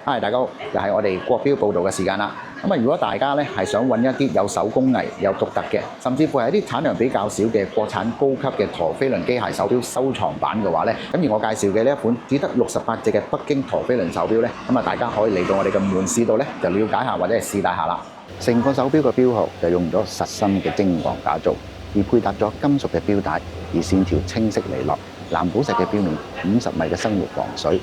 大家好，又係我哋國標報道嘅時間啦。如果大家咧係想揾一啲有手工藝、有獨特嘅，甚至乎係一啲產量比較少嘅國產高級嘅陀飛輪機械手錶收藏版嘅話咧，而我介紹嘅呢一款只得68隻嘅北京陀飛輪手錶咧，大家可以嚟到我哋嘅門市度咧，就了解下或者係試戴下啦。成個手錶嘅錶殼就用咗實心嘅精鋼打造，而配搭咗金屬嘅錶帶，而線條清晰利落，藍寶石嘅錶面，50米嘅生活防水。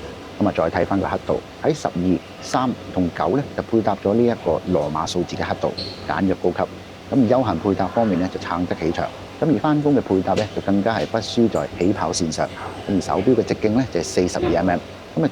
再睇翻個刻度，喺12、3同9咧就配搭咗呢一個羅馬數字嘅刻度，簡約高級。而休閒配搭方面咧就撐得起場。而翻工嘅配搭咧就更加係不輸在起跑線上。而手錶嘅直徑咧就係42mm。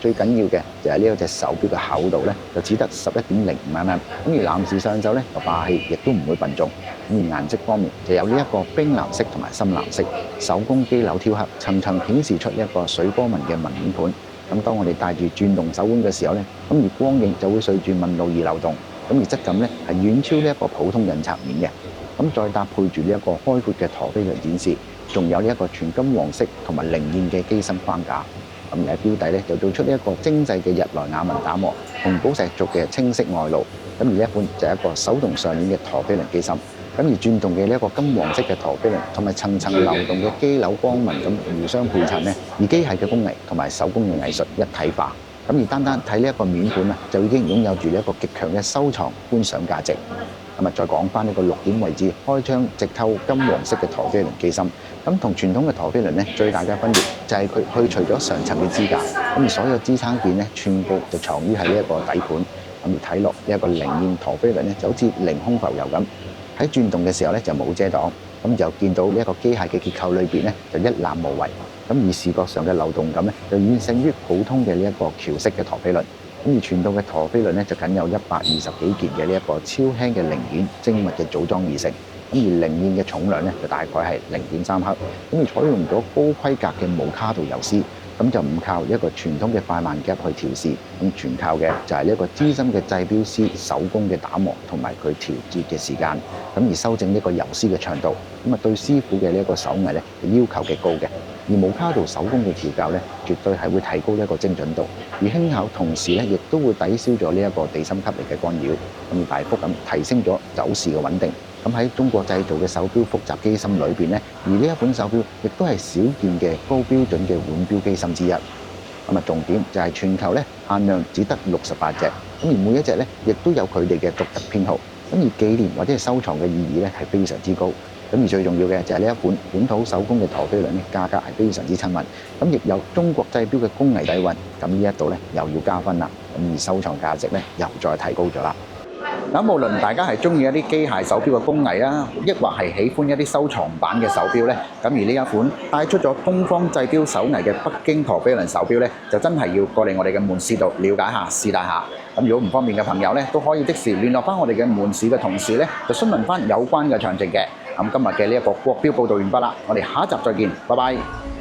最緊要嘅就係呢一隻手錶嘅厚度咧就只得11.05mm。而男士上手咧就霸氣，亦都唔會笨重。而顏色方面就有呢一個冰藍色同埋深藍色，手工機柳挑刻，層層顯示出一個水波紋嘅紋面盤。當我哋戴住轉動手腕嘅時候咧，而光影就會隨住紋路而流動，而質感咧係遠超呢一個普通印刷面嘅。再搭配住呢一個開闊嘅陀飛輪展示，仲有呢一個全金黃色同埋靈驗嘅機身框架。而喺錶底咧就做出呢一個精製嘅日萊雅紋打磨，紅寶石族嘅清晰外露。而呢一款就係一個手動上鏈嘅陀飛輪機芯。而轉動嘅呢一個金黃色嘅陀飛輪同埋層層流動嘅機柳光紋咁互相配襯呢，而機械嘅工藝同埋手工嘅藝術一體化。而單單睇呢一個面盤啊，就已經擁有住一個極強嘅收藏觀賞價值。再講翻呢個6點位置開窗直透金黃色嘅陀飛輪機芯，同傳統嘅陀飛輪呢最大嘅分別就係佢去除咗上層嘅支架，而所有支撐件呢全部就藏於喺呢一個底盤。而睇落呢一個靈驗陀飛輪呢就好似凌空浮游咁。喺轉動嘅時候咧就冇遮擋，就見到呢一個機械嘅結構裏邊咧就一覽無遺。而視覺上嘅流動感咧就遠勝於普通嘅呢一個橋式嘅陀飛輪。而傳統嘅陀飛輪咧就僅有120幾件嘅呢一個超輕嘅零件精密嘅組裝而成。而零件嘅重量咧就大概係0.3克。而採用咗高規格嘅無卡度游絲。就唔靠一個傳統嘅快慢夾去調試，全靠嘅就係呢一個資深嘅製錶師手工嘅打磨同埋佢調節嘅時間，而修正呢個游絲嘅長度，對師傅嘅呢一個手藝咧要求極高嘅。而無卡度手工嘅調校咧，絕對係會提高一個精準度，而輕巧同時咧亦都會抵消咗呢一個地心吸力嘅干擾，大幅咁提升咗走勢嘅穩定。喺中國製造嘅手錶複雜機芯裏邊咧，而呢一款手錶亦都係少見嘅高標準嘅腕錶機芯之一。重點就係全球咧限量只得68隻，而每一隻咧亦都有佢哋嘅獨特編號。而紀念或者係收藏嘅意義咧係非常之高。而最重要嘅就係呢一款本土手工嘅陀飛輪咧，價格係非常之親民。亦有中國製錶嘅工藝底蘊，呢一度咧又要加分啦。而收藏價值咧又再提高咗啦。無論大家係中意一啲機械手錶嘅工藝啦，抑或係喜歡一啲收藏版嘅手錶咧，而呢一款帶出咗東方製錶手藝嘅北京陀飛輪手錶咧，就真係要過嚟我哋嘅門市度了解下、試戴下。如果唔方便嘅朋友咧，都可以即時聯絡翻我哋嘅門市嘅同事咧，就詢問翻有關嘅詳情嘅。今日嘅呢一個國標報道完畢啦，我哋下一集再見，拜拜。